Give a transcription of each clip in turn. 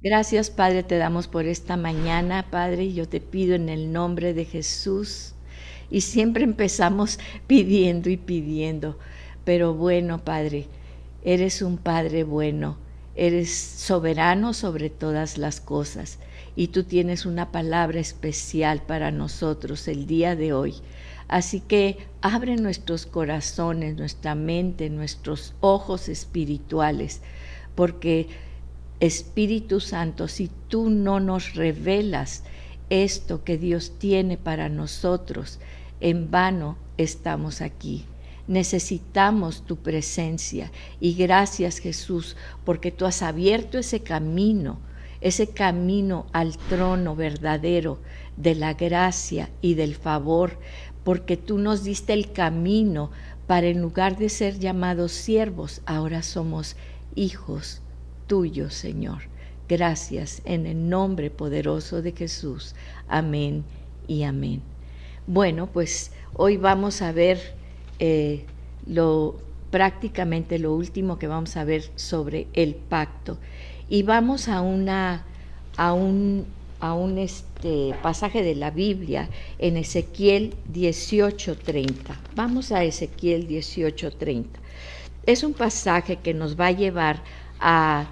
Gracias, Padre, te damos por esta mañana, Padre, y yo te pido en el nombre de Jesús. Y siempre empezamos pidiendo y pidiendo, pero bueno, Padre, eres un Padre bueno, eres soberano sobre todas las cosas, y tú tienes una palabra especial para nosotros el día de hoy. Así que abre nuestros corazones, nuestra mente, nuestros ojos espirituales, porque Espíritu Santo, si tú no nos revelas esto que Dios tiene para nosotros, en vano estamos aquí. Necesitamos tu presencia y gracias, Jesús, porque tú has abierto ese camino al trono verdadero de la gracia y del favor, porque tú nos diste el camino para, en lugar de ser llamados siervos, ahora somos hijos tuyo, Señor. Gracias en el nombre poderoso de Jesús. Amén y amén. Bueno, pues hoy vamos a ver prácticamente lo último que vamos a ver sobre el pacto. Y vamos a un pasaje de la Biblia en Ezequiel 18:30. Vamos a Ezequiel 18:30. Es un pasaje que nos va a llevar a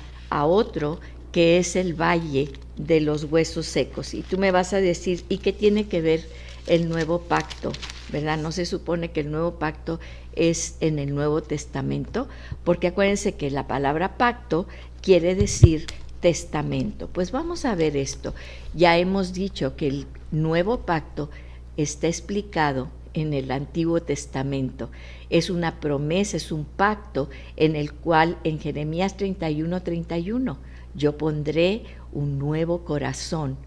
otro, que es el valle de los huesos secos. Y tú me vas a decir, ¿y qué tiene que ver el nuevo pacto? ¿Verdad? No se supone que el nuevo pacto es en el Nuevo Testamento, porque acuérdense que la palabra pacto quiere decir testamento. Pues vamos a ver esto. Ya hemos dicho que el nuevo pacto está explicado en el Antiguo Testamento. Es una promesa, es un pacto en el cual en Jeremías 31:31 yo pondré un nuevo corazón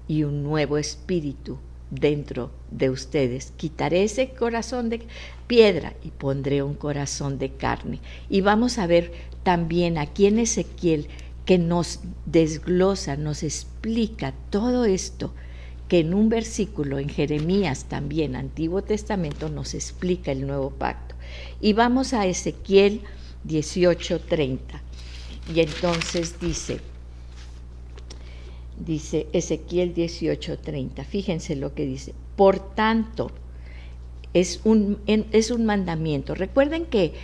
y un nuevo espíritu dentro de ustedes. Quitaré ese corazón de piedra y pondré un corazón de carne. Y vamos a ver también aquí en Ezequiel que nos desglosa, nos explica todo esto, que en un versículo en Jeremías también, Antiguo Testamento, nos explica el nuevo pacto. Y vamos a Ezequiel 18:30. Y entonces dice Ezequiel 18:30, fíjense lo que dice. Por tanto, es un mandamiento. Recuerden que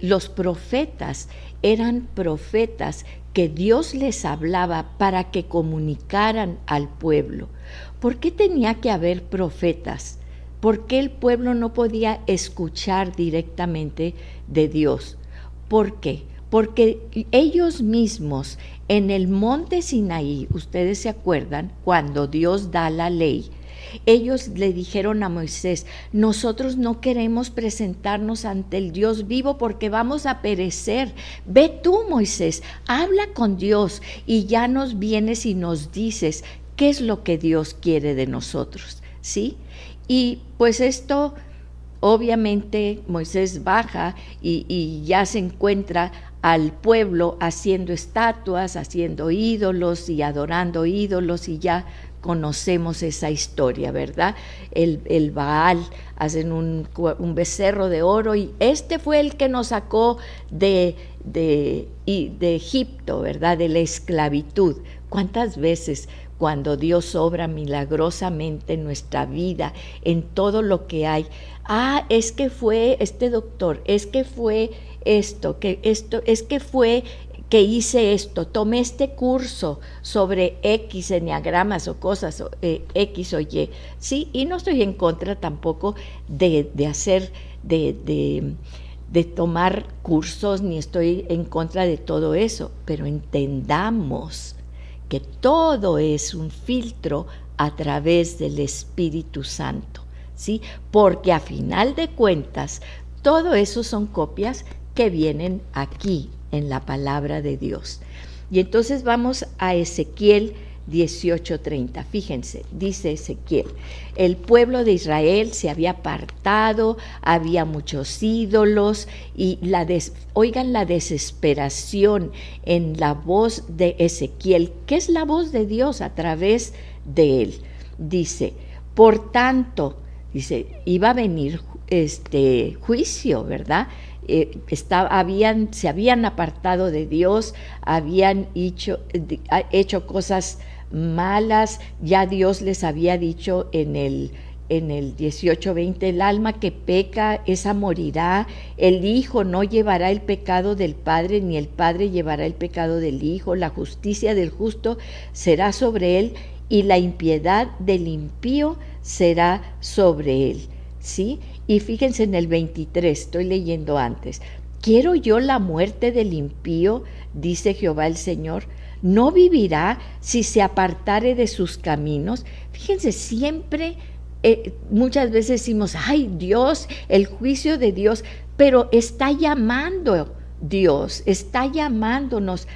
los profetas eran profetas que Dios les hablaba para que comunicaran al pueblo. ¿Por qué tenía que haber profetas? ¿Por qué el pueblo no podía escuchar directamente de Dios? ¿Por qué? Porque ellos mismos en el monte Sinaí, ustedes se acuerdan, cuando Dios da la ley, ellos le dijeron a Moisés, nosotros no queremos presentarnos ante el Dios vivo porque vamos a perecer. Ve tú, Moisés, habla con Dios y ya nos vienes y nos dices qué es lo que Dios quiere de nosotros, ¿sí? Y pues esto, obviamente, Moisés baja y ya se encuentra al pueblo haciendo estatuas, haciendo ídolos y adorando ídolos, y ya conocemos esa historia, ¿verdad? El Baal, hacen un becerro de oro, y este fue el que nos sacó de Egipto, ¿verdad? De la esclavitud. ¿Cuántas veces cuando Dios obra milagrosamente en nuestra vida, en todo lo que hay? Es que fue este doctor, es que fue es que fue que hice esto, tomé este curso sobre X enneagramas o cosas, X o Y, sí, y no estoy en contra tampoco de hacer, de tomar cursos, ni estoy en contra de todo eso, pero entendamos que todo es un filtro a través del Espíritu Santo, ¿sí? Porque a final de cuentas, todo eso son copias que vienen aquí en la palabra de Dios. Y entonces vamos a Ezequiel 18:30. Fíjense, dice Ezequiel, el pueblo de Israel se había apartado, había muchos ídolos, y oigan la desesperación en la voz de Ezequiel, que es la voz de Dios a través de él. Dice, por tanto, iba a venir juicio, ¿verdad? se habían apartado de Dios, habían hecho cosas malas. Ya Dios les había dicho en el 18:20, el alma que peca, esa morirá, el hijo no llevará el pecado del padre, ni el padre llevará el pecado del hijo, la justicia del justo será sobre él, y la impiedad del impío será sobre él, ¿sí? Y fíjense en el 23, estoy leyendo antes, ¿quiero yo la muerte del impío? Dice Jehová el Señor, ¿no vivirá si se apartare de sus caminos? Fíjense, siempre muchas veces decimos, ay Dios, el juicio de Dios, pero está llamando Dios, está llamándonos.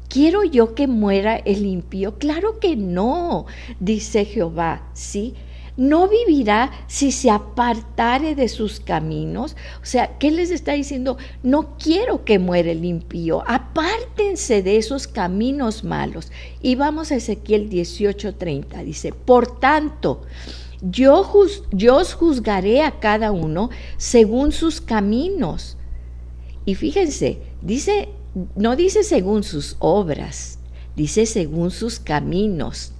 ¿Quiero yo que muera el impío? Claro que no, dice Jehová, ¿sí? No vivirá si se apartare de sus caminos. O sea, ¿qué les está diciendo? No quiero que muera el impío, apártense de esos caminos malos. Y vamos a Ezequiel 18:30, dice, por tanto, yo os juzgaré a cada uno según sus caminos. Y fíjense, no dice según sus obras, dice según sus caminos.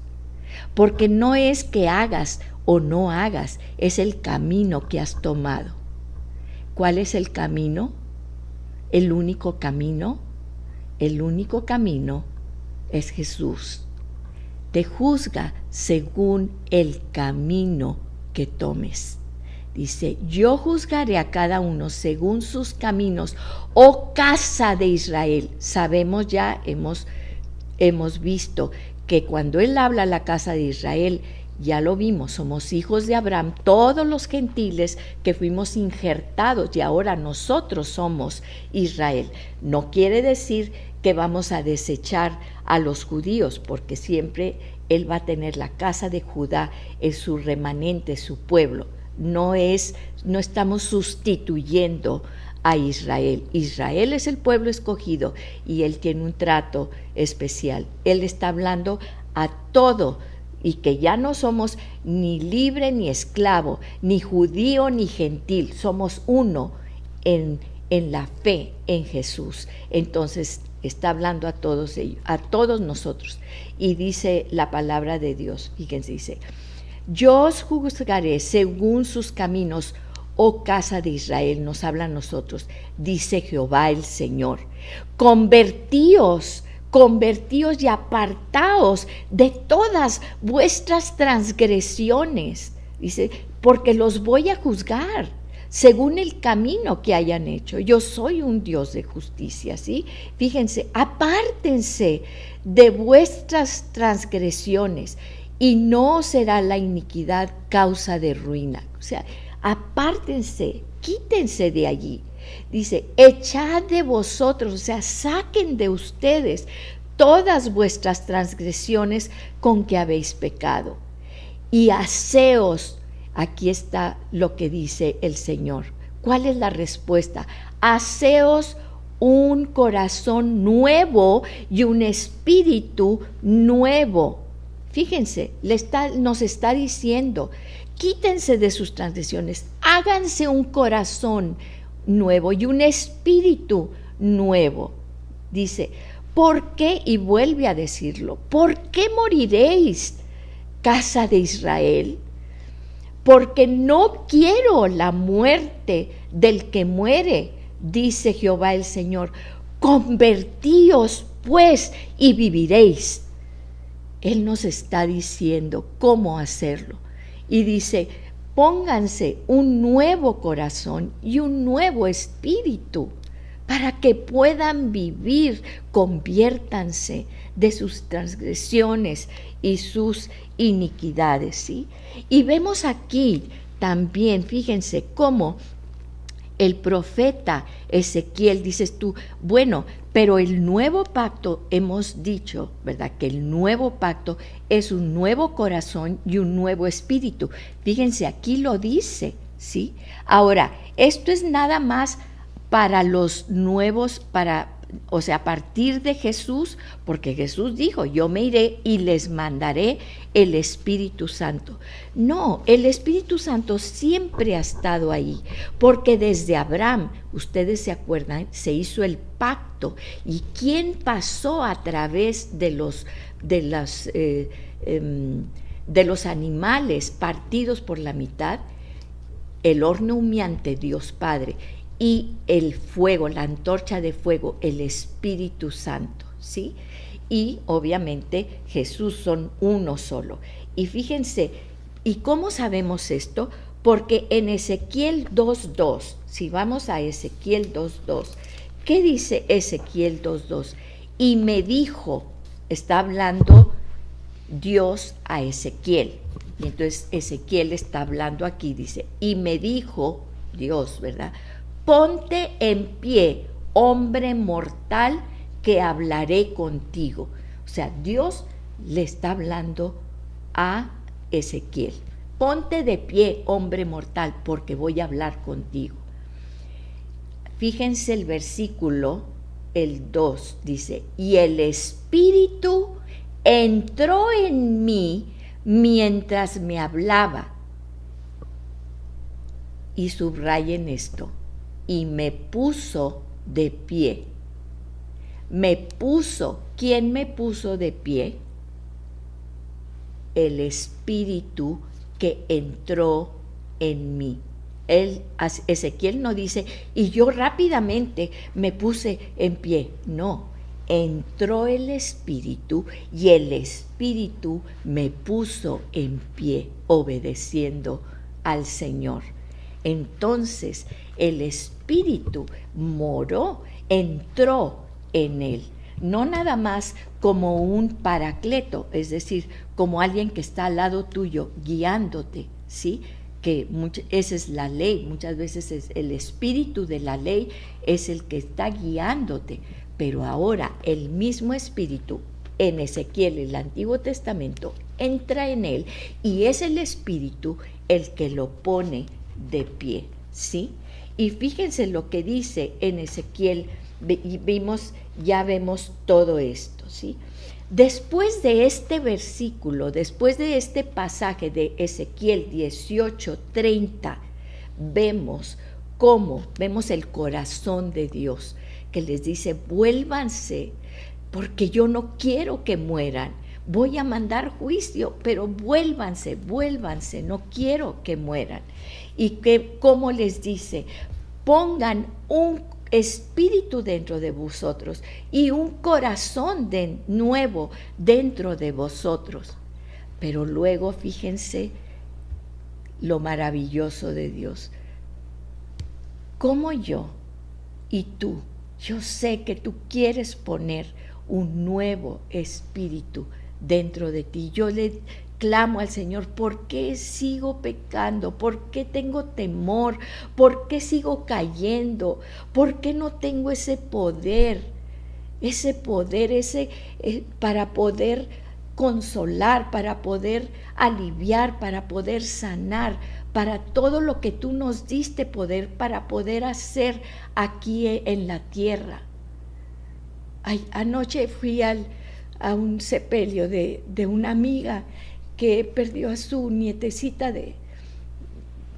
Porque no es que hagas o no hagas, es el camino que has tomado. ¿Cuál es el camino? El único camino. El único camino es Jesús. Te juzga según el camino que tomes. Dice, yo juzgaré a cada uno según sus caminos, oh casa de Israel. Sabemos ya, hemos visto que cuando él habla a la casa de Israel, ya lo vimos, somos hijos de Abraham, todos los gentiles que fuimos injertados y ahora nosotros somos Israel. No quiere decir que vamos a desechar a los judíos, porque siempre él va a tener la casa de Judá, es su remanente, su pueblo. No estamos sustituyendo a Israel. Israel es el pueblo escogido y él tiene un trato especial. Él está hablando a todo, y que ya no somos ni libre ni esclavo, ni judío ni gentil, somos uno en la fe en Jesús. Entonces está hablando a todos ellos, a todos nosotros. Y dice la palabra de Dios, fíjense, dice, yo os juzgaré según sus caminos, oh casa de Israel, nos habla a nosotros, dice Jehová el Señor. Convertíos y apartaos de todas vuestras transgresiones, dice, porque los voy a juzgar según el camino que hayan hecho. Yo soy un Dios de justicia, ¿sí? Fíjense, apártense de vuestras transgresiones y no será la iniquidad causa de ruina. O sea, apártense, quítense de allí. Dice, echad de vosotros, o sea, saquen de ustedes todas vuestras transgresiones con que habéis pecado. Y haceos, aquí está lo que dice el Señor. ¿Cuál es la respuesta? Haceos un corazón nuevo y un espíritu nuevo. Fíjense, nos está diciendo, quítense de sus transgresiones, háganse un corazón nuevo y un espíritu nuevo. Dice, ¿por qué? Y vuelve a decirlo, ¿por qué moriréis, casa de Israel? Porque no quiero la muerte del que muere, dice Jehová el Señor. Convertíos pues y viviréis. Él nos está diciendo cómo hacerlo. Y dice, pónganse un nuevo corazón y un nuevo espíritu para que puedan vivir, conviértanse de sus transgresiones y sus iniquidades, ¿sí? Y vemos aquí también, fíjense, cómo el profeta Ezequiel, dices tú, bueno, pero el nuevo pacto, hemos dicho, ¿verdad? Que el nuevo pacto es un nuevo corazón y un nuevo espíritu. Fíjense, aquí lo dice, ¿sí? Ahora, esto es nada más para los nuevos, para o sea, a partir de Jesús, porque Jesús dijo, yo me iré y les mandaré el Espíritu Santo. No, el Espíritu Santo siempre ha estado ahí, porque desde Abraham, ustedes se acuerdan, se hizo el pacto. ¿Y quién pasó a través de los animales partidos por la mitad? El horno humeante, Dios Padre, y el fuego, la antorcha de fuego, el Espíritu Santo, ¿sí? Y obviamente Jesús son uno solo. Y fíjense, ¿y cómo sabemos esto? Porque en Ezequiel 2:2, si vamos a Ezequiel 2:2, ¿qué dice Ezequiel 2:2? Y me dijo, está hablando Dios a Ezequiel. Y entonces Ezequiel está hablando aquí, dice, y me dijo Dios, ¿verdad? Ponte en pie, hombre mortal, que hablaré contigo. O sea, Dios le está hablando a Ezequiel. Ponte de pie, hombre mortal, porque voy a hablar contigo. Fíjense el versículo, el 2, dice, y el Espíritu entró en mí mientras me hablaba. Y subrayen esto, y me puso de pie. Me puso, ¿quién me puso de pie? El Espíritu que entró en mí. Ezequiel no dice, y yo rápidamente me puse en pie. No, entró el Espíritu y el Espíritu me puso en pie, obedeciendo al Señor. Entonces el Espíritu moró, entró en él, no nada más como un paracleto, es decir, como alguien que está al lado tuyo guiándote, ¿sí? Que esa es la ley, muchas veces es el espíritu de la ley es el que está guiándote, pero ahora el mismo Espíritu en Ezequiel, el Antiguo Testamento, entra en él y es el Espíritu el que lo pone de pie, ¿sí? Y fíjense lo que dice en Ezequiel, ya vemos todo esto, ¿sí? Después de este versículo, después de este pasaje de Ezequiel 18:30, vemos el corazón de Dios, que les dice, vuélvanse, porque yo no quiero que mueran. Voy a mandar juicio, pero vuélvanse, no quiero que mueran. Y ¿cómo les dice? Pongan un espíritu dentro de vosotros y un corazón nuevo dentro de vosotros. Pero luego fíjense lo maravilloso de Dios. Como yo y tú, yo sé que tú quieres poner un nuevo espíritu dentro de ti. Yo le clamo al Señor, ¿por qué sigo pecando? ¿Por qué tengo temor? ¿Por qué sigo cayendo? ¿Por qué no tengo ese poder? Para poder consolar, para poder aliviar, para poder sanar, para todo lo que tú nos diste poder, para poder hacer aquí en la tierra. Anoche fui a un sepelio de una amiga que perdió a su nietecita de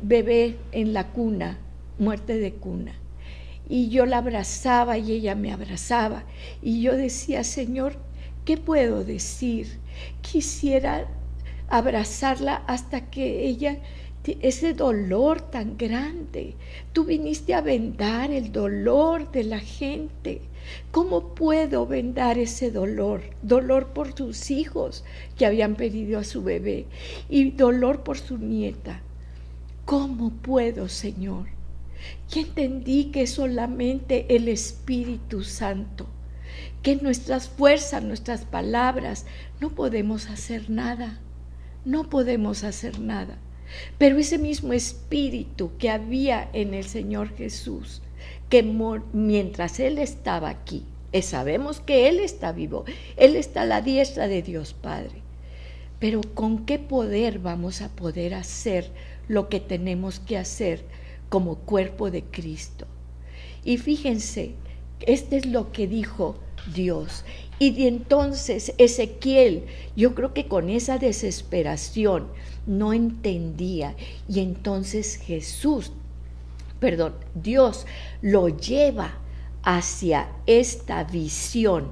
bebé en la cuna, muerte de cuna. Y yo la abrazaba y ella me abrazaba. Y yo decía, Señor, ¿qué puedo decir? Quisiera abrazarla hasta que ella, ese dolor tan grande, tú viniste a vendar el dolor de la gente. ¿Cómo puedo vendar ese dolor? Dolor por sus hijos que habían perdido a su bebé y dolor por su nieta. ¿Cómo puedo, Señor? Y entendí que solamente el Espíritu Santo, que nuestras fuerzas, nuestras palabras, no podemos hacer nada, no podemos hacer nada. Pero ese mismo Espíritu que había en el Señor Jesús, que mientras Él estaba aquí, sabemos que Él está vivo, Él está a la diestra de Dios Padre, pero ¿con qué poder vamos a poder hacer lo que tenemos que hacer como cuerpo de Cristo? Y fíjense, Este es lo que dijo Dios. Y entonces Ezequiel, yo creo que con esa desesperación no entendía. Y entonces Dios lo lleva hacia esta visión.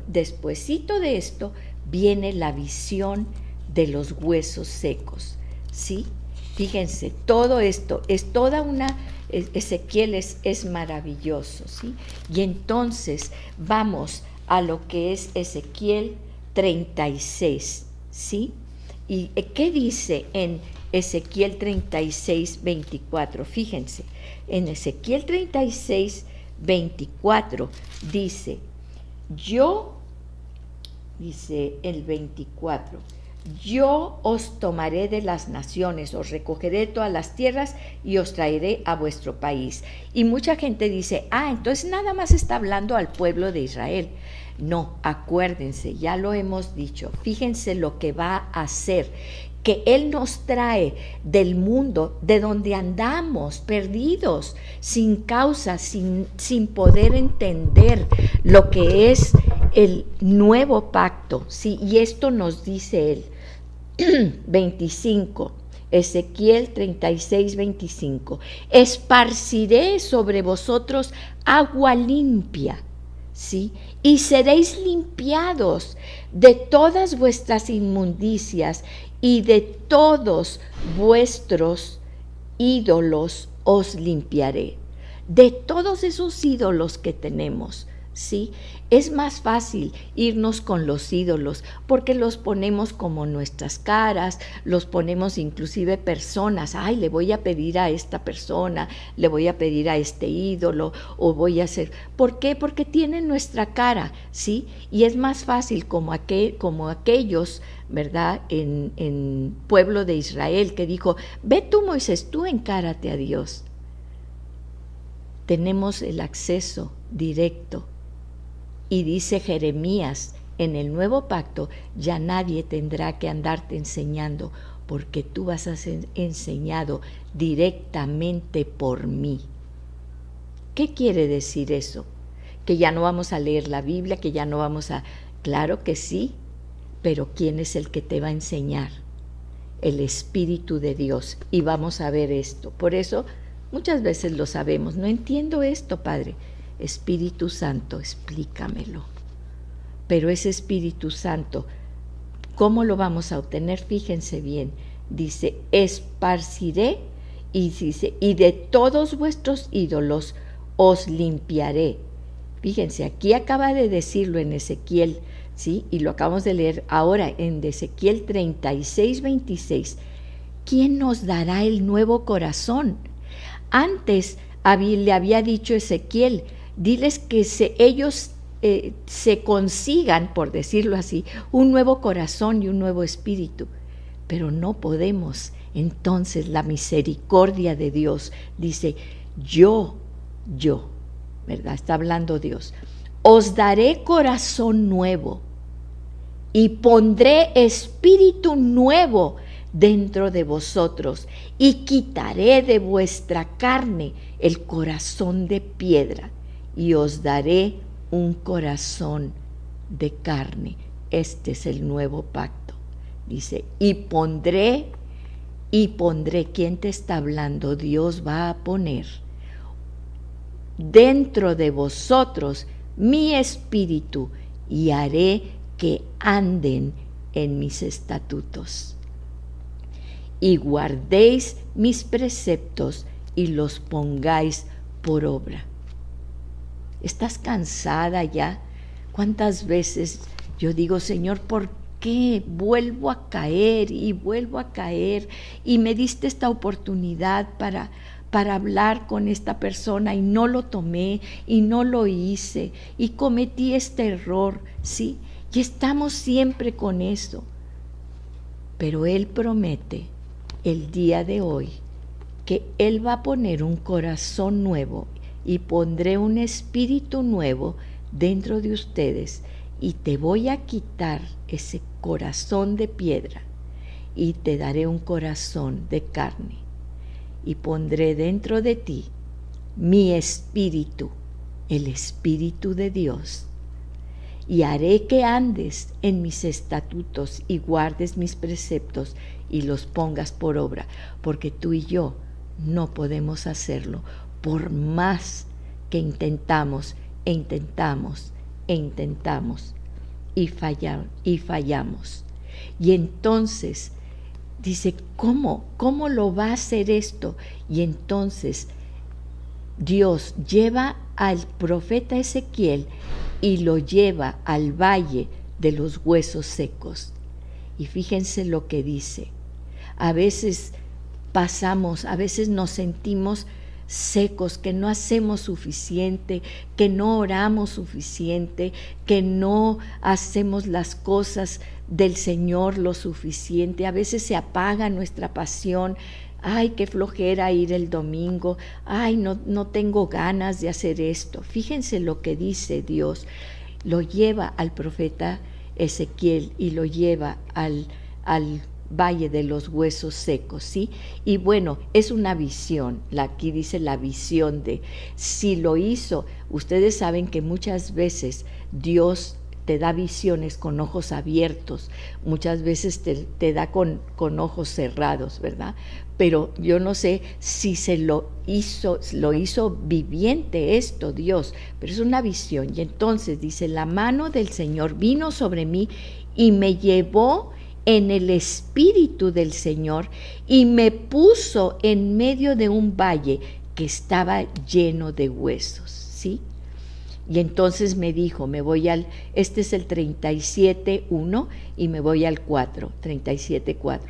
Despuesito de esto viene la visión de los huesos secos, ¿sí? Fíjense, todo esto es toda una... Ezequiel es maravilloso, ¿sí? Y entonces vamos a lo que es Ezequiel 36, ¿sí? ¿Y qué dice en Ezequiel 36, 24? Fíjense, en Ezequiel 36, 24 dice el 24, yo os tomaré de las naciones, os recogeré de todas las tierras y os traeré a vuestro país. Y mucha gente dice, entonces nada más está hablando al pueblo de Israel. No, acuérdense, ya lo hemos dicho, fíjense lo que va a hacer, que Él nos trae del mundo de donde andamos perdidos, sin causa, sin poder entender lo que es el nuevo pacto, ¿sí? Y esto nos dice Él. 25, Ezequiel 36, 25. Esparciré sobre vosotros agua limpia, ¿sí? Y seréis limpiados de todas vuestras inmundicias y de todos vuestros ídolos os limpiaré. De todos esos ídolos que tenemos, ¿sí? Es más fácil irnos con los ídolos porque los ponemos como nuestras caras, los ponemos inclusive personas. Le voy a pedir a esta persona, le voy a pedir a este ídolo o voy a hacer. ¿Por qué? Porque tienen nuestra cara, ¿sí? Y es más fácil como aquellos, ¿verdad? En pueblo de Israel que dijo, ve tú Moisés, tú encárate a Dios. Tenemos el acceso directo. Y dice Jeremías, en el nuevo pacto ya nadie tendrá que andarte enseñando, porque tú vas a ser enseñado directamente por mí. ¿Qué quiere decir eso? ¿Que ya no vamos a leer la Biblia, que ya no vamos a...? Claro que sí, pero ¿quién es el que te va a enseñar? El Espíritu de Dios. Y vamos a ver esto. Por eso muchas veces lo sabemos. No entiendo esto, Padre. Espíritu Santo, explícamelo. Pero ese Espíritu Santo, ¿cómo lo vamos a obtener? Fíjense bien, dice, esparciré, y dice, y de todos vuestros ídolos os limpiaré. Fíjense, aquí acaba de decirlo en Ezequiel, ¿sí? Y lo acabamos de leer ahora en Ezequiel 36, 26. ¿Quién nos dará el nuevo corazón? Antes le había dicho Ezequiel, diles que ellos se consigan, por decirlo así, un nuevo corazón y un nuevo espíritu. Pero no podemos. Entonces la misericordia de Dios dice, yo, ¿verdad? Está hablando Dios. Os daré corazón nuevo y pondré espíritu nuevo dentro de vosotros y quitaré de vuestra carne el corazón de piedra y os daré un corazón de carne. Este es el nuevo pacto. Dice, y pondré, ¿quién te está hablando? Dios va a poner dentro de vosotros mi espíritu y haré que anden en mis estatutos. Y guardéis mis preceptos y los pongáis por obra. ¿Estás cansada ya? ¿Cuántas veces yo digo, Señor, ¿por qué vuelvo a caer y vuelvo a caer? Y me diste esta oportunidad para hablar con esta persona y no lo tomé y no lo hice y cometí este error, ¿sí? Y estamos siempre con eso. Pero Él promete el día de hoy que Él va a poner un corazón nuevo y pondré un espíritu nuevo dentro de ustedes y te voy a quitar ese corazón de piedra y te daré un corazón de carne y pondré dentro de ti mi espíritu el Espíritu de Dios, y haré que andes en mis estatutos y guardes mis preceptos y los pongas por obra, porque tú y yo no podemos hacerlo por más que intentamos e intentamos e intentamos y fallamos. Y entonces dice, ¿cómo lo va a hacer esto? Y entonces Dios lleva al profeta Ezequiel y lo lleva al valle de los huesos secos. Y fíjense lo que dice. A veces a veces nos sentimos secos, que no hacemos suficiente, que no oramos suficiente, que no hacemos las cosas del Señor lo suficiente. A veces se apaga nuestra pasión. Ay, qué flojera ir el domingo. Ay, no tengo ganas de hacer esto. Fíjense lo que dice Dios. Lo lleva al profeta Ezequiel y lo lleva al valle de los huesos secos, ¿sí? Y bueno, es una visión. Aquí dice la visión de si lo hizo. Ustedes saben que muchas veces Dios te da visiones con ojos abiertos, muchas veces te da con ojos cerrados, ¿verdad? Pero yo no sé si lo hizo viviente esto Dios, pero es una visión. Y entonces dice, la mano del Señor vino sobre mí y me llevó en el espíritu del Señor y me puso en medio de un valle que estaba lleno de huesos, ¿sí? Y entonces me dijo, este es el 37:1 y me voy al 4, 37:4.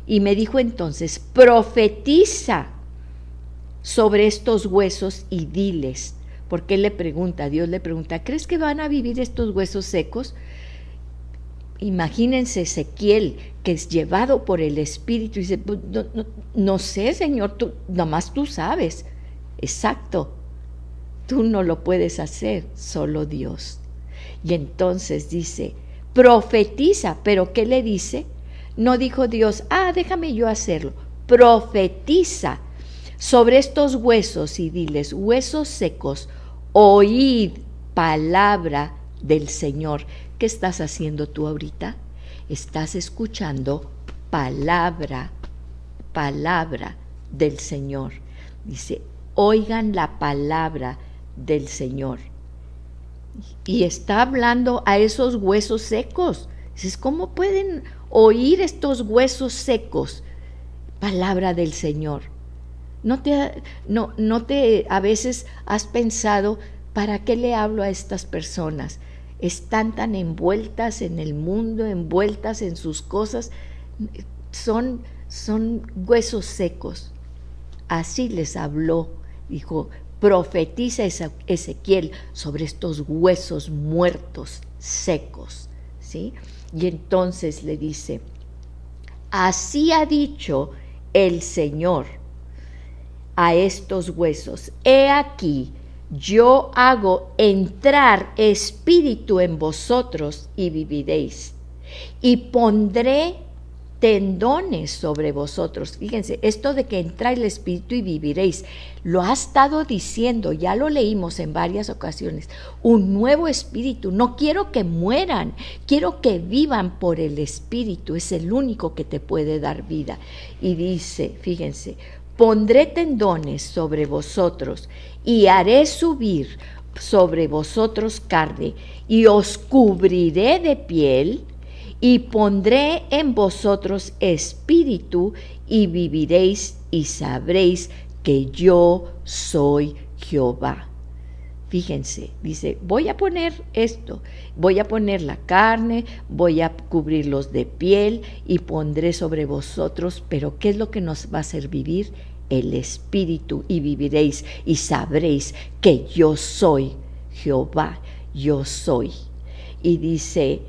Y me dijo entonces, profetiza sobre estos huesos y diles, porque Dios le pregunta, ¿crees que van a vivir estos huesos secos? Imagínense Ezequiel, que es llevado por el Espíritu, y dice, no sé, Señor, nomás tú sabes. Exacto, tú no lo puedes hacer, solo Dios. Y entonces dice, profetiza, pero ¿qué le dice? No dijo Dios, déjame yo hacerlo. Profetiza sobre estos huesos y diles, huesos secos, oíd palabra del Señor. ¿Qué estás haciendo tú ahorita? Estás escuchando palabra del Señor. Dice, oigan la palabra del Señor. Y está hablando a esos huesos secos. Dices, ¿cómo pueden oír estos huesos secos? Palabra del Señor. A veces has pensado, ¿para qué le hablo a estas personas? Están tan envueltas en el mundo, envueltas en sus cosas, son huesos secos. Así les habló, dijo, profetiza Ezequiel sobre estos huesos muertos, secos, ¿sí? Y entonces le dice, así ha dicho el Señor a estos huesos, he aquí, yo hago entrar espíritu en vosotros y viviréis, y pondré tendones sobre vosotros. Fíjense, esto de que entra el espíritu y viviréis, lo ha estado diciendo, ya lo leímos en varias ocasiones, un nuevo espíritu. No quiero que mueran, quiero que vivan por el espíritu, es el único que te puede dar vida. Y dice, fíjense, pondré tendones sobre vosotros y haré subir sobre vosotros carne y os cubriré de piel y pondré en vosotros espíritu y viviréis y sabréis que yo soy Jehová. Fíjense, dice, voy a poner esto, voy a poner la carne, voy a cubrirlos de piel y pondré sobre vosotros, pero ¿qué es lo que nos va a hacer vivir? El espíritu, y viviréis y sabréis que yo soy Jehová, yo soy. Y dice,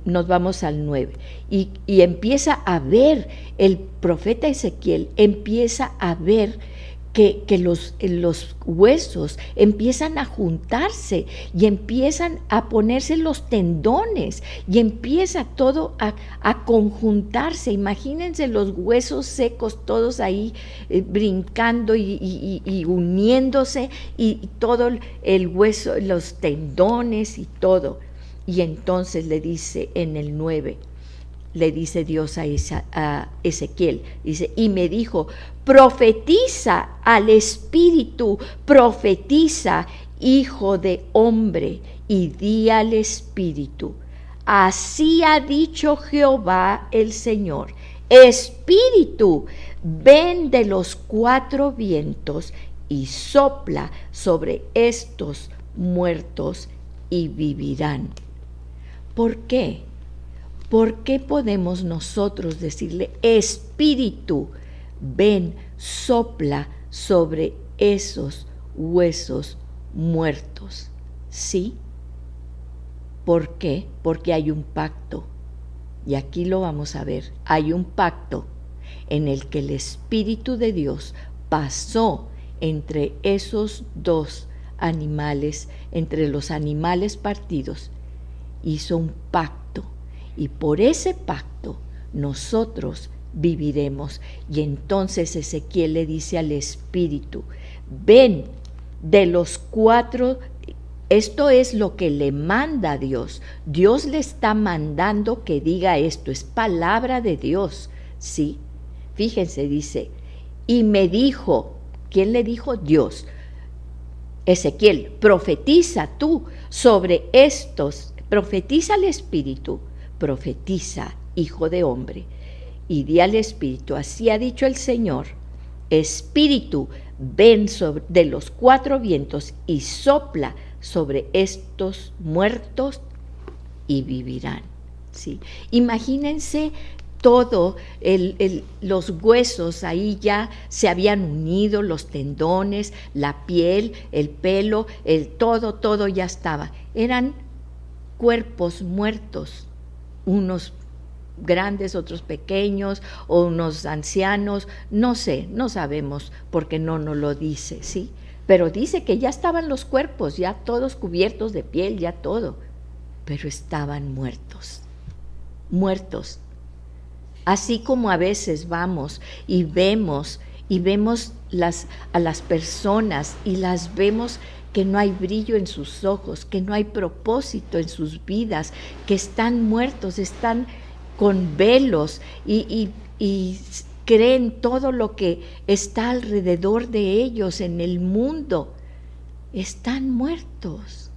nos vamos al 9, y empieza a ver, el profeta Ezequiel empieza a ver que los huesos empiezan a juntarse y empiezan a ponerse los tendones y empieza todo a conjuntarse. Imagínense los huesos secos todos ahí brincando y uniéndose, y todo el hueso, los tendones y todo. Y entonces le dice en el 9, le dice Dios a Ezequiel, dice, y me dijo, profetiza al Espíritu, profetiza, hijo de hombre, y di al Espíritu, así ha dicho Jehová el Señor, Espíritu, ven de los 4 vientos y sopla sobre estos muertos y vivirán. ¿Por qué? ¿Por qué podemos nosotros decirle, Espíritu, ven, sopla sobre esos huesos muertos? ¿Sí? ¿Por qué? Porque hay un pacto. Y aquí lo vamos a ver. Hay un pacto en el que el Espíritu de Dios pasó entre esos 2 animales, entre los animales partidos, hizo un pacto. Y por ese pacto nosotros viviremos. Y entonces Ezequiel le dice al Espíritu, ven de los 4, esto es lo que le manda a Dios. Dios le está mandando que diga esto, es palabra de Dios, ¿sí? Fíjense, dice, y me dijo, ¿quién le dijo? Dios. Ezequiel, profetiza tú sobre estos, profetiza al Espíritu, profetiza, hijo de hombre, y di al Espíritu, así ha dicho el Señor, Espíritu, ven de los 4 vientos y sopla sobre estos muertos y vivirán. ¿Sí? Imagínense todo, los huesos ahí ya se habían unido, los tendones, la piel, el pelo, todo ya estaba. Eran cuerpos muertos, unos grandes, otros pequeños, o unos ancianos, no sé, no sabemos porque no nos lo dice, ¿sí? Pero dice que ya estaban los cuerpos, ya todos cubiertos de piel, ya todo, pero estaban muertos, muertos. Así como a veces vamos y vemos a las personas y las vemos que no hay brillo en sus ojos, que no hay propósito en sus vidas, que están muertos, están con velos y creen todo lo que está alrededor de ellos en el mundo. Están muertos,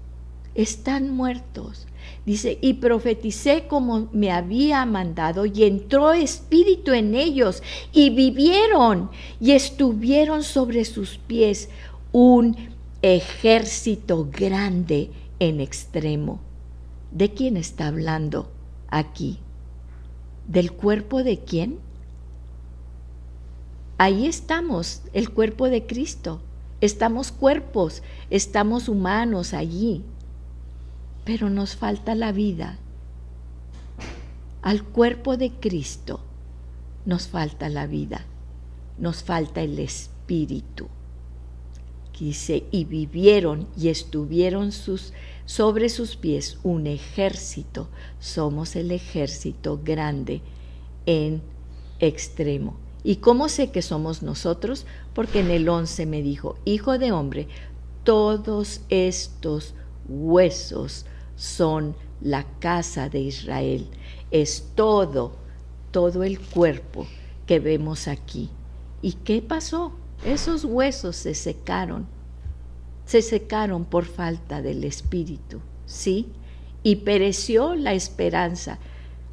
están muertos. Dice, y profeticé como me había mandado, y entró espíritu en ellos, y vivieron, y estuvieron sobre sus pies un ejército grande en extremo. ¿De quién está hablando aquí? ¿Del cuerpo de quién? Ahí estamos, el cuerpo de Cristo. Estamos cuerpos, estamos humanos allí, pero nos falta la vida. Al cuerpo de Cristo nos falta la vida, nos falta el Espíritu. Dice, y vivieron y estuvieron sobre sus pies un ejército. Somos el ejército grande en extremo. ¿Y cómo sé que somos nosotros? Porque en el 11 me dijo, hijo de hombre, todos estos huesos son la casa de Israel. Es todo el cuerpo que vemos aquí. ¿Y qué pasó? Esos huesos se secaron por falta del Espíritu, ¿sí? Y pereció la esperanza.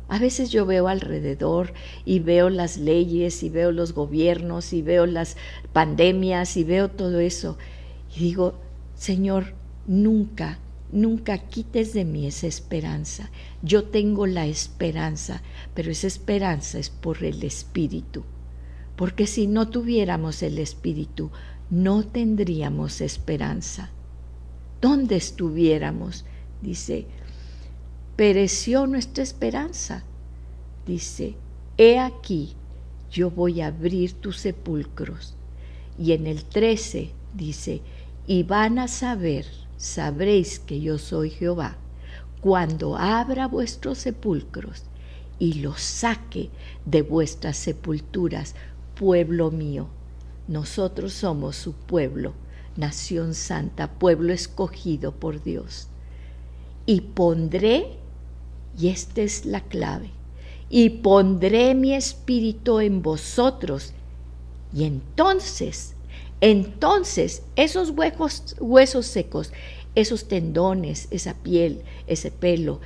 A veces yo veo alrededor y veo las leyes y veo los gobiernos y veo las pandemias y veo todo eso y digo, Señor, nunca quites de mí esa esperanza. Yo tengo la esperanza, pero esa esperanza es por el Espíritu. Porque si no tuviéramos el Espíritu, no tendríamos esperanza. ¿Dónde estuviéramos? Dice, pereció nuestra esperanza. Dice, he aquí, yo voy a abrir tus sepulcros Y en el 13 dice, y van a saber, sabréis que yo soy Jehová, cuando abra vuestros sepulcros y los saque de vuestras sepulturas, pueblo mío. Nosotros somos su pueblo, nación santa, pueblo escogido por Dios. Y pondré, y esta es la clave, y pondré mi espíritu en vosotros, y entonces esos huesos secos, esos tendones, esa piel, ese pelo,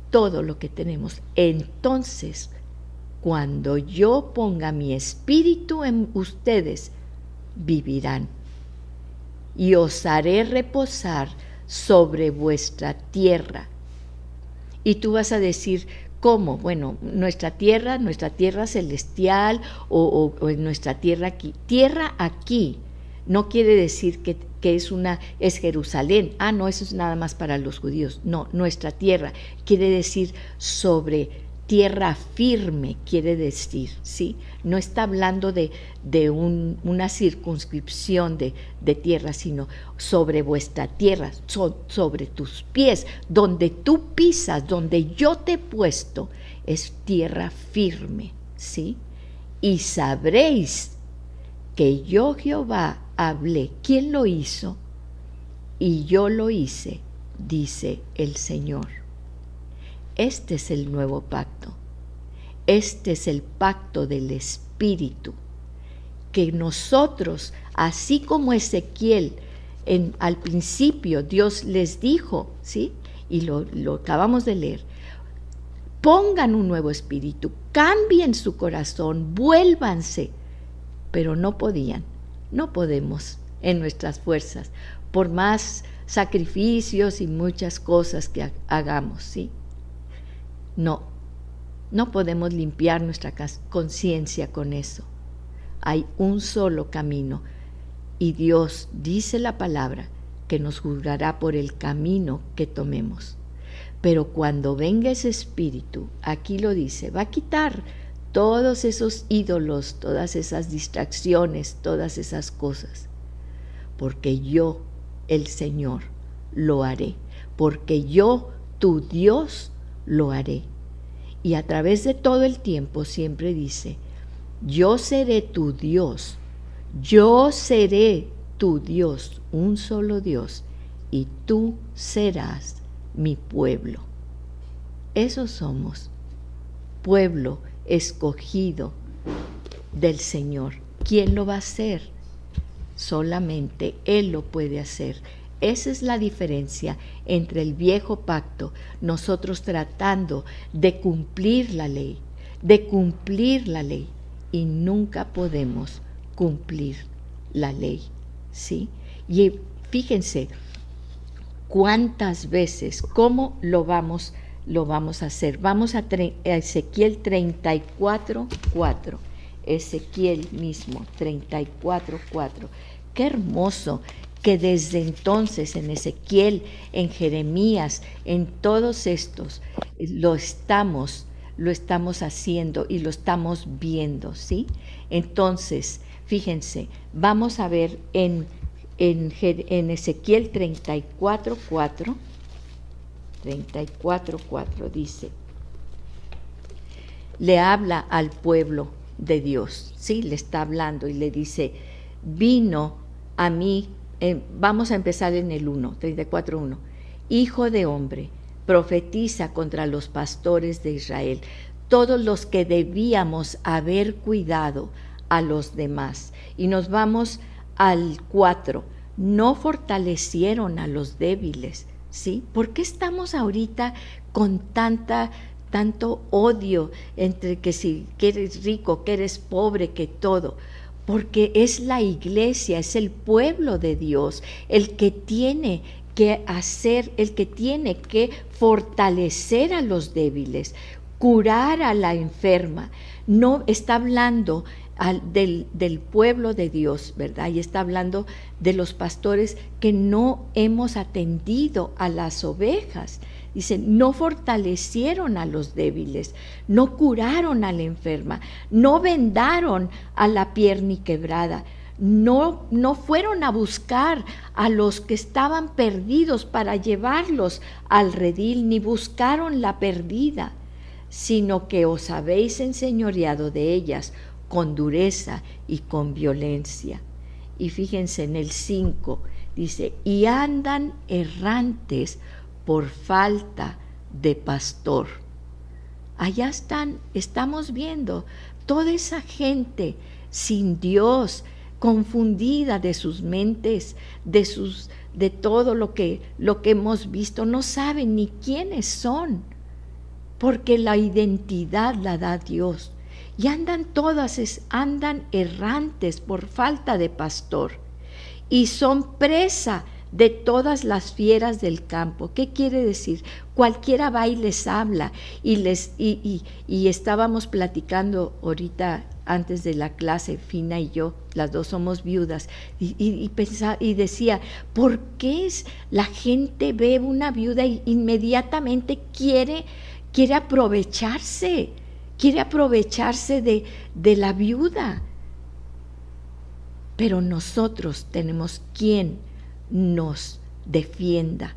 todo lo que tenemos, entonces cuando yo ponga mi espíritu en ustedes, vivirán. Y os haré reposar sobre vuestra tierra. Y tú vas a decir, ¿cómo? Bueno, nuestra tierra celestial o nuestra tierra aquí. Tierra aquí no quiere decir que es Jerusalén. Ah, no, eso es nada más para los judíos. No, nuestra tierra quiere decir sobre tierra firme, quiere decir, ¿sí? No está hablando de una circunscripción de tierra, sino sobre vuestra tierra, sobre tus pies, donde tú pisas, donde yo te he puesto, es tierra firme, ¿sí? Y sabréis que yo Jehová hablé. ¿Quién lo hizo? Y yo lo hice, dice el Señor. Este es el nuevo pacto. Este es el pacto del Espíritu. Que nosotros, así como Ezequiel, al principio Dios les dijo, ¿sí? Y lo acabamos de leer, pongan un nuevo espíritu, cambien su corazón, vuélvanse, pero no podían, no podemos en nuestras fuerzas, por más sacrificios y muchas cosas que hagamos, ¿sí? No podemos limpiar nuestra conciencia con eso. Hay un solo camino y Dios dice la palabra que nos juzgará por el camino que tomemos. Pero cuando venga ese espíritu, aquí lo dice, va a quitar todos esos ídolos, todas esas distracciones, todas esas cosas. Porque yo, el Señor, lo haré. Porque yo, tu Dios, lo haré. Y a través de todo el tiempo siempre dice, yo seré tu Dios, yo seré tu Dios, un solo Dios, y tú serás mi pueblo. Esos somos, pueblo escogido del Señor. ¿Quién lo va a hacer? Solamente Él lo puede hacer. Esa es la diferencia entre el viejo pacto, nosotros tratando de cumplir la ley, y nunca podemos cumplir la ley, ¿sí? Y fíjense cuántas veces, cómo lo vamos a hacer. Vamos a Ezequiel 34:4, Ezequiel mismo, 34:4. Qué hermoso que desde entonces en Ezequiel, en Jeremías, en todos estos, lo estamos haciendo y lo estamos viendo, ¿sí? Entonces, fíjense, vamos a ver en Ezequiel 34:4, dice, le habla al pueblo de Dios, ¿sí? Le está hablando y le dice, vino a mí. Vamos a empezar en el 34:1. Hijo de hombre, profetiza contra los pastores de Israel, todos los que debíamos haber cuidado a los demás. Y nos vamos al 4. No fortalecieron a los débiles, ¿sí? ¿Por qué estamos ahorita con tanto odio entre que si que eres rico, que eres pobre, que todo? Porque es la iglesia, es el pueblo de Dios el que tiene que hacer, el que tiene que fortalecer a los débiles, curar a la enferma. No está hablando del pueblo de Dios, ¿verdad? Y está hablando de los pastores que no hemos atendido a las ovejas. Dice, no fortalecieron a los débiles, no curaron a la enferma, no vendaron a la pierna quebrada, no fueron a buscar a los que estaban perdidos para llevarlos al redil, ni buscaron la perdida, sino que os habéis enseñoreado de ellas con dureza y con violencia. Y fíjense en el 5, dice, y andan errantes por falta de pastor. Allá estamos viendo toda esa gente sin Dios, confundida de sus mentes, de todo lo que hemos visto, no saben ni quiénes son, porque la identidad la da Dios. Y andan errantes por falta de pastor, y son presa de todas las fieras del campo. ¿Qué quiere decir? Cualquiera va y les habla, y estábamos platicando antes de la clase, Fina y yo, las dos somos viudas, y decía, ¿por qué la gente ve una viuda e inmediatamente quiere aprovecharse? Quiere aprovecharse de la viuda. Pero nosotros tenemos quien nos defienda.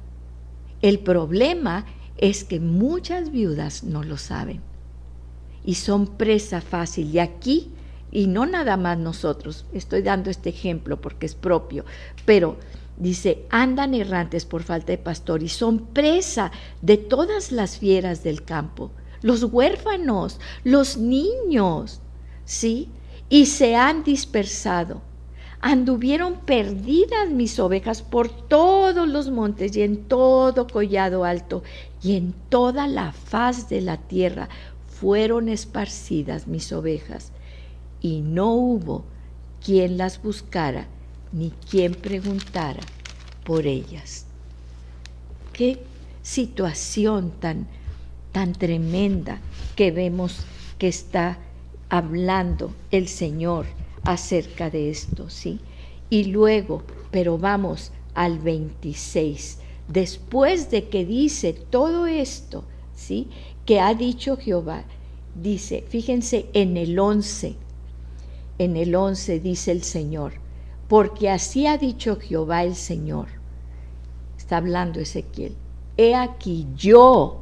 El problema es que muchas viudas no lo saben y son presa fácil. Y aquí, y no nada más nosotros, estoy dando este ejemplo porque es propio, pero dice, andan errantes por falta de pastor y son presa de todas las fieras del campo. Los huérfanos, los niños, ¿sí? Y se han dispersado. Anduvieron perdidas mis ovejas por todos los montes y en todo collado alto y en toda la faz de la tierra fueron esparcidas mis ovejas. Y no hubo quien las buscara ni quien preguntara por ellas. Qué situación tan tremenda que vemos que está hablando el Señor acerca de esto, ¿sí? Y luego, pero vamos al 26, después de que dice todo esto, ¿sí?, que ha dicho Jehová, dice, fíjense en el 11 dice el Señor, porque así ha dicho Jehová el Señor, está hablando Ezequiel, he aquí yo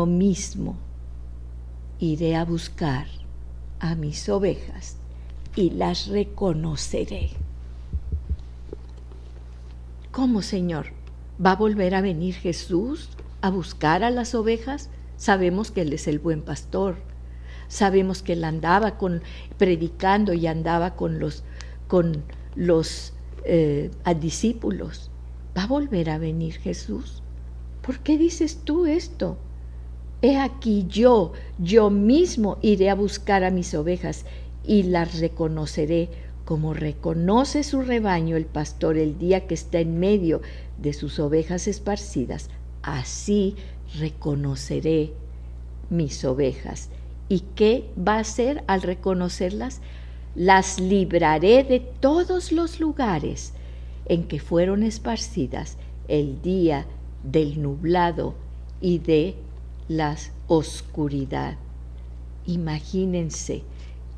mismo iré a buscar a mis ovejas y las reconoceré. ¿Cómo, Señor? ¿Va a volver a venir Jesús a buscar a las ovejas? Sabemos que Él es el buen pastor. Sabemos que Él andaba predicando y andaba con los discípulos. ¿Va a volver a venir Jesús? ¿Por qué dices tú esto? He aquí yo mismo iré a buscar a mis ovejas y las reconoceré, como reconoce su rebaño el pastor el día que está en medio de sus ovejas esparcidas. Así reconoceré mis ovejas. ¿Y qué va a hacer al reconocerlas? Las libraré de todos los lugares en que fueron esparcidas el día del nublado y de la oscuridad. Imagínense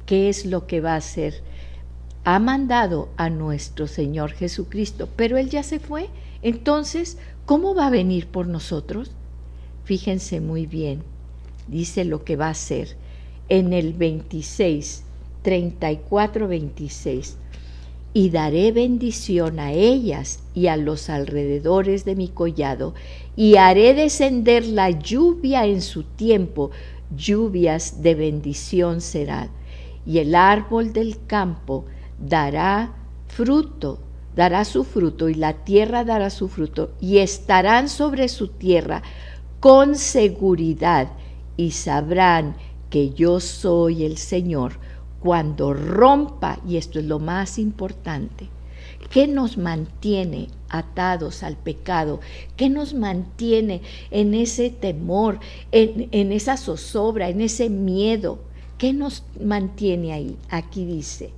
qué es lo que va a hacer. Ha mandado a nuestro Señor Jesucristo, pero Él ya se fue. Entonces, ¿cómo va a venir por nosotros? Fíjense muy bien, dice lo que va a hacer en el 26, 34, 26. Y daré bendición a ellas y a los alrededores de mi collado, y haré descender la lluvia en su tiempo, lluvias de bendición serán. Y el árbol del campo dará su fruto, y la tierra dará su fruto, y estarán sobre su tierra con seguridad, y sabrán que yo soy el Señor, cuando rompa, y esto es lo más importante, ¿qué nos mantiene atados al pecado? ¿Qué nos mantiene en ese temor, en esa zozobra, en ese miedo? ¿Qué nos mantiene ahí? Aquí dice,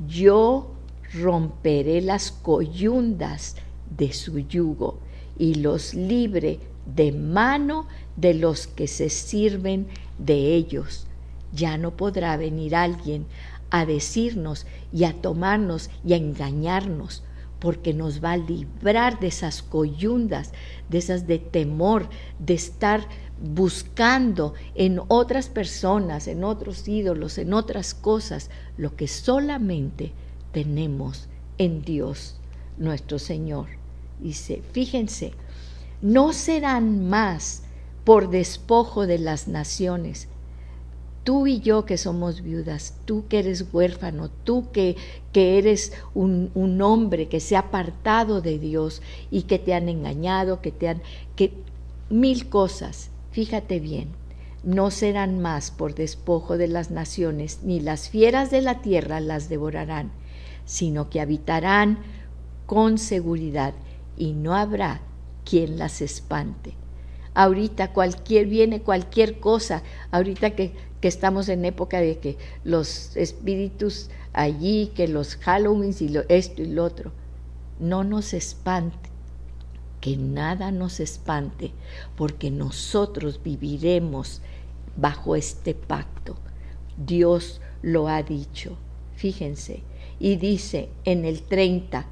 yo romperé las coyundas de su yugo y los libre de mano de los que se sirven de ellos. Ya no podrá venir alguien a decirnos y a tomarnos y a engañarnos, porque nos va a librar de esas coyundas, de esas de temor, de estar buscando en otras personas, en otros ídolos, en otras cosas, lo que solamente tenemos en Dios, nuestro Señor. Dice, fíjense, no serán más por despojo de las naciones. Tú y yo que somos viudas, tú que eres huérfano, tú que eres un hombre que se ha apartado de Dios y que te han engañado, que mil cosas. Fíjate bien, no serán más por despojo de las naciones, ni las fieras de la tierra las devorarán, sino que habitarán con seguridad y no habrá quien las espante. Ahorita viene cualquier cosa, ahorita que estamos en época de que los espíritus allí, que los Halloweens y esto y lo otro, no nos espante, que nada nos espante, porque nosotros viviremos bajo este pacto. Dios lo ha dicho, fíjense, y dice en el 30,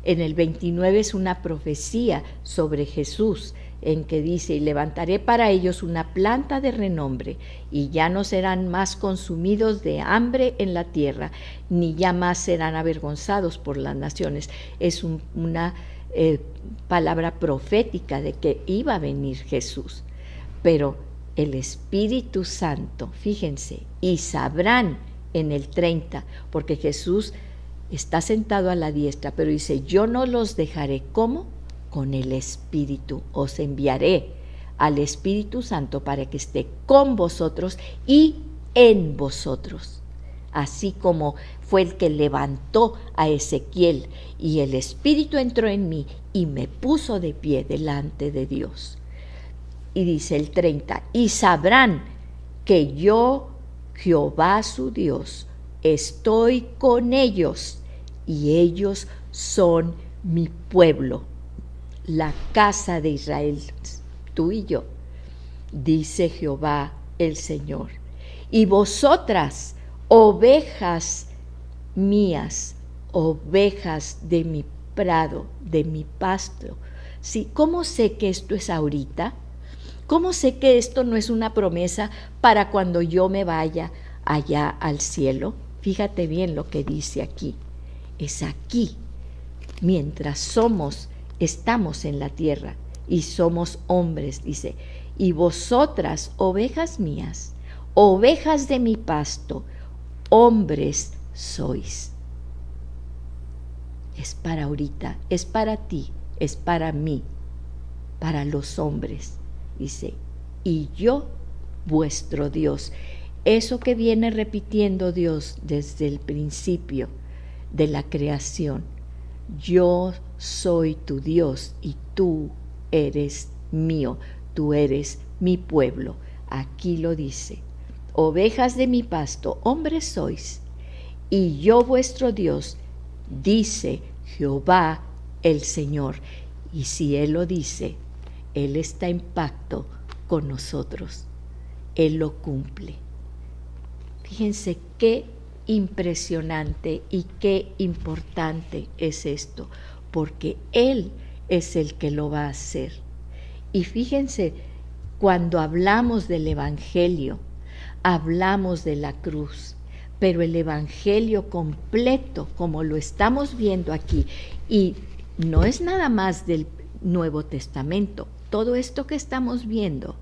en el 29 es una profecía sobre Jesús, en que dice, y levantaré para ellos una planta de renombre, y ya no serán más consumidos de hambre en la tierra, ni ya más serán avergonzados por las naciones. Es una palabra profética de que iba a venir Jesús. Pero el Espíritu Santo, fíjense, y sabrán en el 30, porque Jesús está sentado a la diestra, pero dice, yo no los dejaré, ¿cómo? Con el Espíritu, os enviaré al Espíritu Santo para que esté con vosotros y en vosotros. Así como fue el que levantó a Ezequiel y el Espíritu entró en mí y me puso de pie delante de Dios. Y dice el 30, y sabrán que yo, Jehová su Dios, estoy con ellos y ellos son mi pueblo, la casa de Israel, tú y yo, dice Jehová el Señor. Y vosotras, ovejas mías, ovejas de mi prado, de mi pasto. Sí, ¿cómo sé que esto es ahorita? ¿Cómo sé que esto no es una promesa para cuando yo me vaya allá al cielo? Fíjate bien lo que dice aquí. Es aquí, mientras estamos en la tierra y somos hombres, dice, y vosotras, ovejas mías, ovejas de mi pasto, hombres sois. Es para ahorita, es para ti, es para mí, para los hombres, dice, y yo, vuestro Dios. Eso que viene repitiendo Dios desde el principio de la creación. Yo soy tu Dios y tú eres mío, tú eres mi pueblo. Aquí lo dice, ovejas de mi pasto, hombres sois, y yo vuestro Dios, dice Jehová el Señor. Y si Él lo dice, Él está en pacto con nosotros, Él lo cumple. Fíjense qué impresionante y qué importante es esto, porque Él es el que lo va a hacer. Y fíjense, cuando hablamos del Evangelio, hablamos de la cruz, pero el Evangelio completo, como lo estamos viendo aquí, y no es nada más del Nuevo Testamento, todo esto que estamos viendo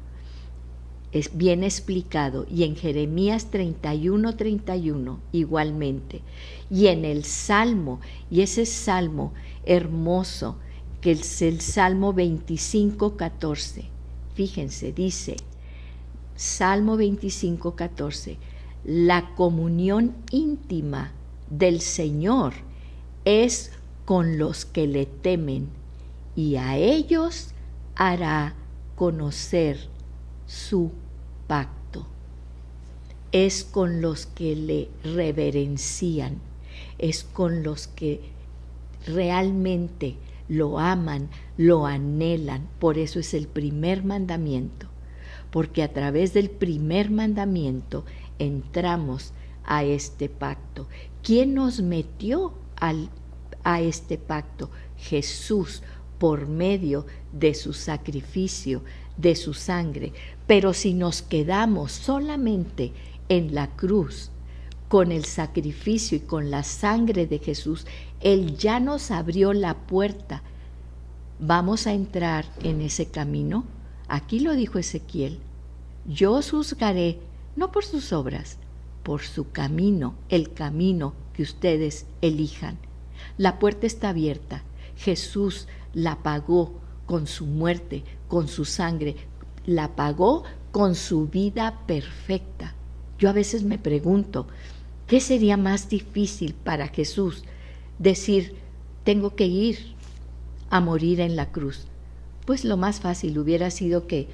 es bien explicado, y en Jeremías 31:31 igualmente, y en el Salmo, y ese Salmo hermoso, que es el Salmo 25:14, fíjense, dice, Salmo 25:14, la comunión íntima del Señor es con los que le temen, y a ellos hará conocer su pacto. Es con los que le reverencian, es con los que realmente lo aman, lo anhelan. Por eso es el primer mandamiento, porque a través del primer mandamiento entramos a este pacto. ¿Quién nos metió a este pacto? Jesús, por medio de su sacrificio, de su sangre. Pero si nos quedamos solamente en la cruz, con el sacrificio y con la sangre de Jesús, Él ya nos abrió la puerta. ¿Vamos a entrar en ese camino? Aquí lo dijo Ezequiel: yo os juzgaré no por sus obras, por su camino, el camino que ustedes elijan. La puerta está abierta. Jesús la pagó con su muerte, con su sangre, la pagó con su vida perfecta. Yo a veces me pregunto, ¿qué sería más difícil para Jesús? Decir, tengo que ir a morir en la cruz. Pues lo más fácil hubiera sido que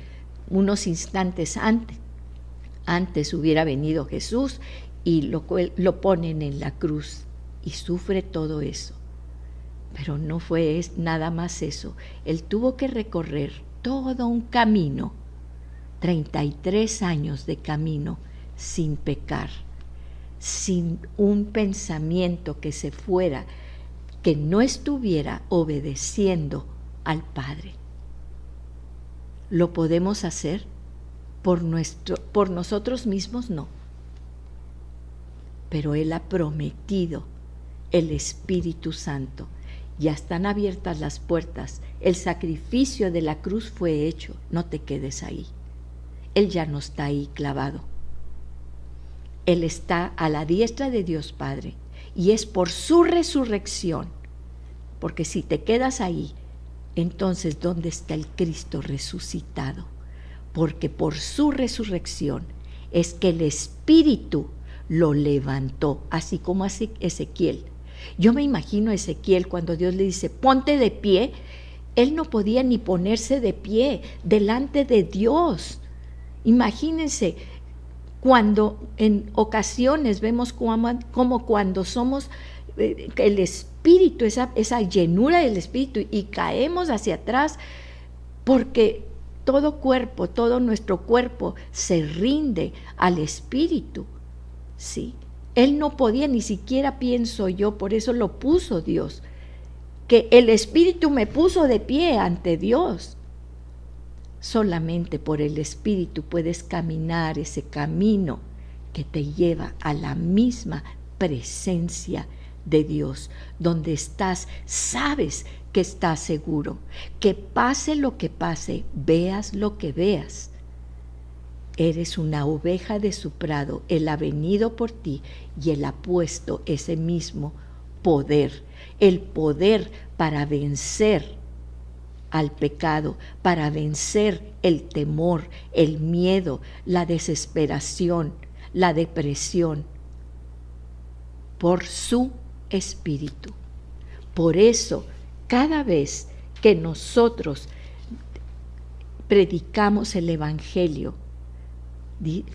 unos instantes antes hubiera venido Jesús y lo ponen en la cruz y sufre todo eso. Pero no fue nada más eso. Él tuvo que recorrer todo un camino, 33 años de camino, sin pecar, sin un pensamiento que se fuera, que no estuviera obedeciendo al Padre. ¿Lo podemos hacer por nosotros mismos? No. Pero Él ha prometido el Espíritu Santo. Ya están abiertas las puertas. El sacrificio de la cruz fue hecho. No te quedes ahí. Él ya no está ahí clavado. Él está a la diestra de Dios Padre. Y es por su resurrección. Porque si te quedas ahí, entonces ¿dónde está el Cristo resucitado? Porque por su resurrección es que el Espíritu lo levantó, así como hace Ezequiel. Yo me imagino a Ezequiel cuando Dios le dice, ponte de pie. Él no podía ni ponerse de pie delante de Dios. Imagínense, cuando en ocasiones vemos como cuando somos el Espíritu, esa llenura del Espíritu, y caemos hacia atrás porque todo nuestro cuerpo se rinde al Espíritu, ¿sí? Él no podía, ni siquiera pienso yo, por eso lo puso Dios, que el Espíritu me puso de pie ante Dios. Solamente por el Espíritu puedes caminar ese camino que te lleva a la misma presencia de Dios, donde estás, sabes que estás seguro, que pase lo que pase, veas lo que veas. Eres una oveja de su prado. Él ha venido por ti y Él ha puesto ese mismo poder, el poder para vencer al pecado, para vencer el temor, el miedo, la desesperación, la depresión, por su Espíritu. Por eso, cada vez que nosotros predicamos el Evangelio,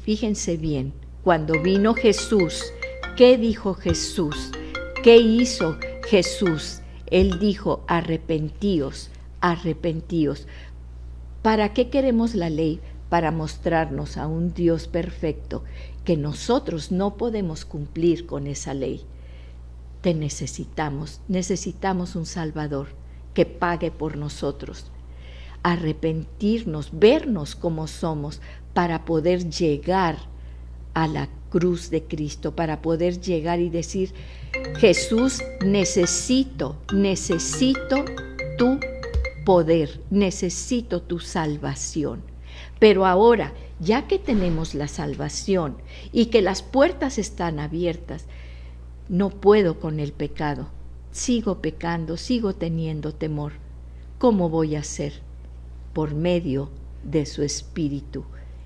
fíjense bien, cuando vino Jesús, ¿qué dijo Jesús? ¿Qué hizo Jesús? Él dijo, arrepentíos, arrepentíos. ¿Para qué queremos la ley? Para mostrarnos a un Dios perfecto, que nosotros no podemos cumplir con esa ley. Te necesitamos un Salvador que pague por nosotros. Arrepentirnos, vernos como somos, para poder llegar a la cruz de Cristo, para poder llegar y decir, Jesús, necesito tu poder, necesito tu salvación. Pero ahora, ya que tenemos la salvación y que las puertas están abiertas, no puedo con el pecado, sigo pecando, sigo teniendo temor. ¿Cómo voy a hacer? Por medio de su Espíritu,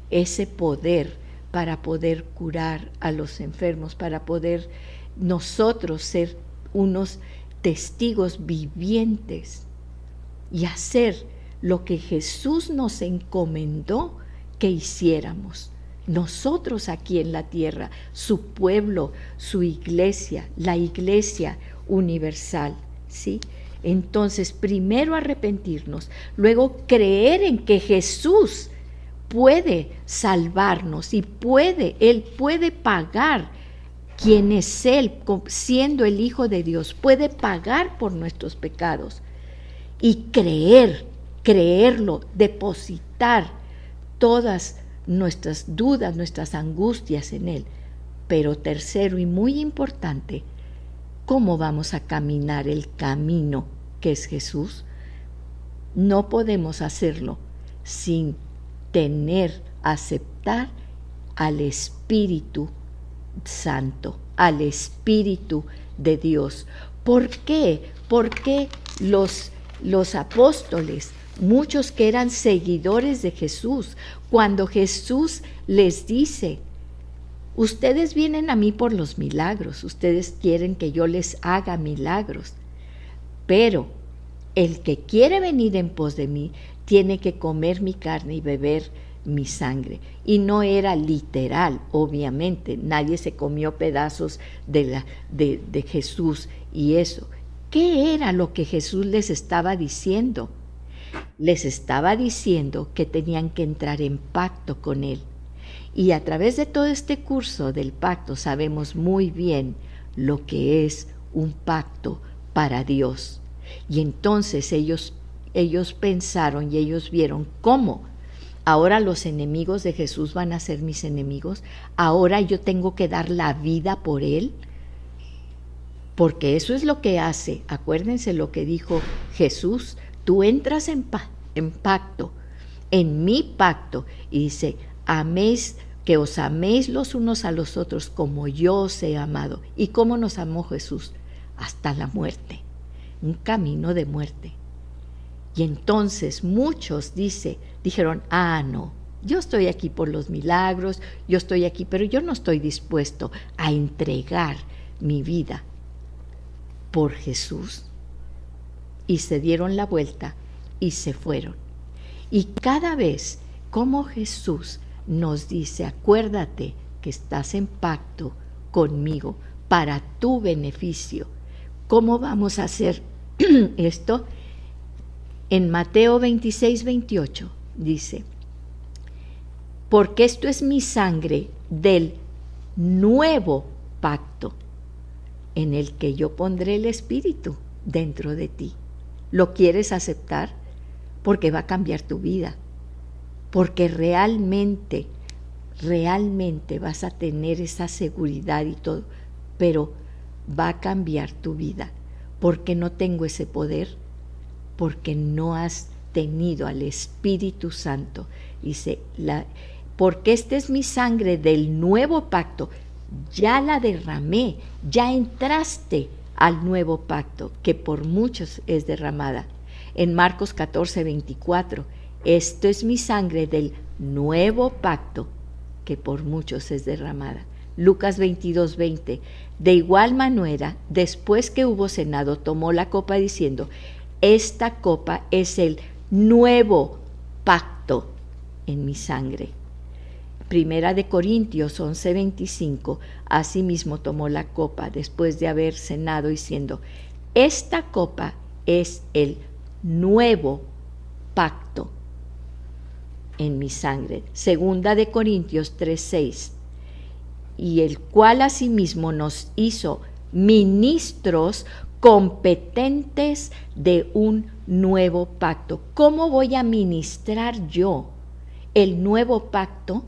ese poder para poder curar a los enfermos, para poder nosotros ser unos testigos vivientes y hacer lo que Jesús nos encomendó que hiciéramos. Nosotros aquí en la tierra, su pueblo, su iglesia, la iglesia universal, ¿sí? Entonces, primero arrepentirnos, luego creer en que Jesús puede salvarnos y Él puede pagar quien es Él, siendo el Hijo de Dios, puede pagar por nuestros pecados y creerlo, depositar todas nuestras dudas, nuestras angustias en Él. Pero tercero y muy importante, ¿cómo vamos a caminar el camino que es Jesús? No podemos hacerlo sin aceptar al Espíritu Santo, al Espíritu de Dios. ¿Por qué? Porque los apóstoles, muchos que eran seguidores de Jesús, cuando Jesús les dice, ustedes vienen a mí por los milagros, ustedes quieren que yo les haga milagros, pero el que quiere venir en pos de mí tiene que comer mi carne y beber mi sangre. Y no era literal, obviamente, nadie se comió pedazos de Jesús y eso. ¿Qué era lo que Jesús les estaba diciendo? Les estaba diciendo que tenían que entrar en pacto con Él. Y a través de todo este curso del pacto sabemos muy bien lo que es un pacto para Dios. Y entonces ellos pensaron y ellos vieron cómo ahora los enemigos de Jesús van a ser mis enemigos, ahora yo tengo que dar la vida por Él, porque eso es lo que hace. Acuérdense lo que dijo Jesús, tú entras en pacto, en mi pacto, y dice, que os améis los unos a los otros como yo os he amado. ¿Y cómo nos amó Jesús? Hasta la muerte, un camino de muerte. Y entonces muchos dijeron, no, yo estoy aquí por los milagros, yo estoy aquí, pero yo no estoy dispuesto a entregar mi vida por Jesús. Y se dieron la vuelta y se fueron. Y cada vez como Jesús nos dice, acuérdate que estás en pacto conmigo para tu beneficio. ¿Cómo vamos a hacer esto? En Mateo 26, 28 dice, porque esto es mi sangre del nuevo pacto en el que yo pondré el Espíritu dentro de ti. ¿Lo quieres aceptar? Porque va a cambiar tu vida. Porque realmente vas a tener esa seguridad y todo, pero va a cambiar tu vida. ¿Por qué no tengo ese poder? Porque no has tenido al Espíritu Santo. Dice, porque esta es mi sangre del nuevo pacto, ya la derramé, ya entraste al nuevo pacto, que por muchos es derramada. En Marcos 14, 24, esto es mi sangre del nuevo pacto, que por muchos es derramada. Lucas 22, 20, de igual manera, después que hubo cenado, tomó la copa diciendo, esta copa es el nuevo pacto en mi sangre. Primera de Corintios 11, 25, asimismo tomó la copa después de haber cenado diciendo, esta copa es el nuevo pacto en mi sangre. Segunda de Corintios 3, 6, y el cual asimismo nos hizo ministros competentes de un nuevo pacto. ¿Cómo voy a ministrar yo el nuevo pacto?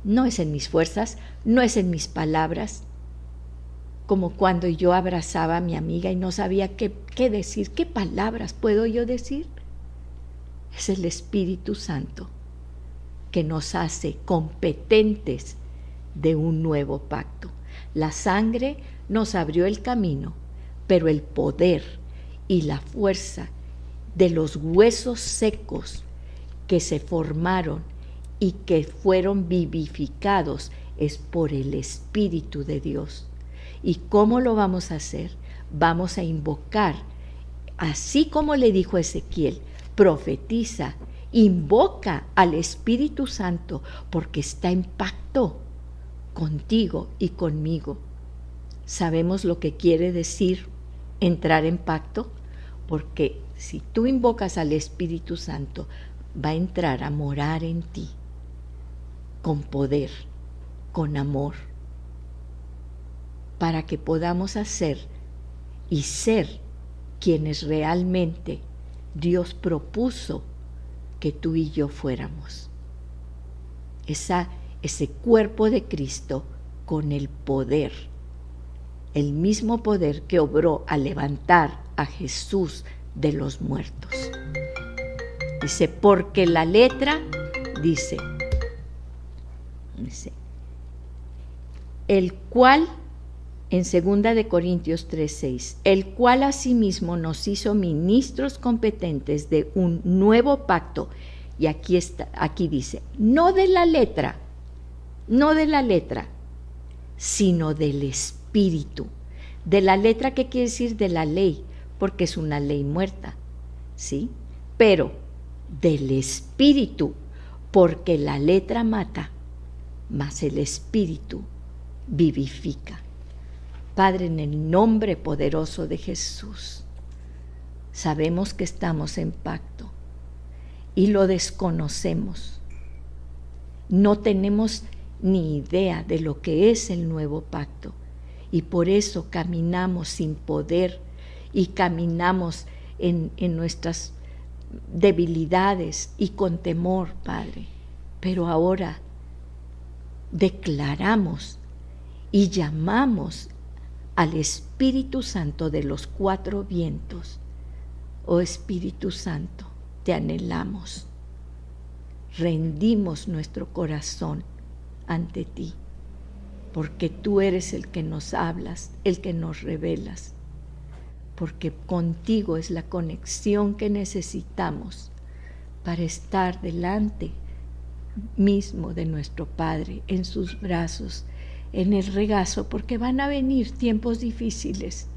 No es en mis fuerzas, no es en mis palabras, como cuando yo abrazaba a mi amiga y no sabía qué decir, qué palabras puedo yo decir. Es el Espíritu Santo que nos hace competentes de un nuevo pacto. La sangre nos abrió el camino, pero el poder y la fuerza de los huesos secos que se formaron y que fueron vivificados es por el Espíritu de Dios. ¿Y cómo lo vamos a hacer? Vamos a invocar, así como le dijo Ezequiel, profetiza, invoca al Espíritu Santo, porque está en pacto contigo y conmigo. ¿Sabemos lo que quiere decir entrar en pacto? Porque si tú invocas al Espíritu Santo, va a entrar a morar en ti, con poder, con amor, para que podamos hacer y ser quienes realmente Dios propuso que tú y yo fuéramos. Ese cuerpo de Cristo con el poder, el mismo poder que obró a levantar a Jesús de los muertos. Dice, porque la letra dice, el cual, en 2 de Corintios 3:6, el cual asimismo nos hizo ministros competentes de un nuevo pacto. Y aquí dice, no de la letra, sino del Espíritu. De la letra, ¿qué quiere decir? De la ley, porque es una ley muerta, ¿sí? Pero del Espíritu, porque la letra mata, mas el Espíritu vivifica. Padre, en el nombre poderoso de Jesús, sabemos que estamos en pacto y lo desconocemos. No tenemos ni idea de lo que es el nuevo pacto y por eso caminamos sin poder y caminamos en nuestras debilidades y con temor, Padre. Pero ahora declaramos y llamamos al Espíritu Santo de los 4 vientos. Oh Espíritu Santo, te anhelamos. Rendimos nuestro corazón ante ti, porque tú eres el que nos hablas, el que nos revelas, porque contigo es la conexión que necesitamos para estar delante mismo de nuestro Padre, en sus brazos, en el regazo, porque van a venir tiempos difíciles.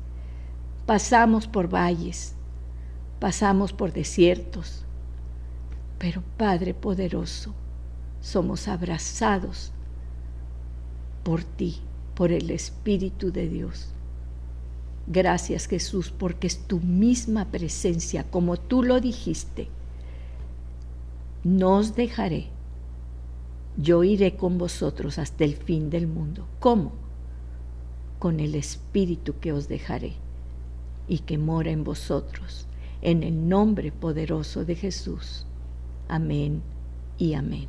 Pasamos por valles, pasamos por desiertos, pero Padre poderoso, somos abrazados por ti, por el Espíritu de Dios. Gracias, Jesús, porque es tu misma presencia, como tú lo dijiste. No os dejaré, yo iré con vosotros hasta el fin del mundo. ¿Cómo? Con el Espíritu que os dejaré y que mora en vosotros, en el nombre poderoso de Jesús. Amén y amén.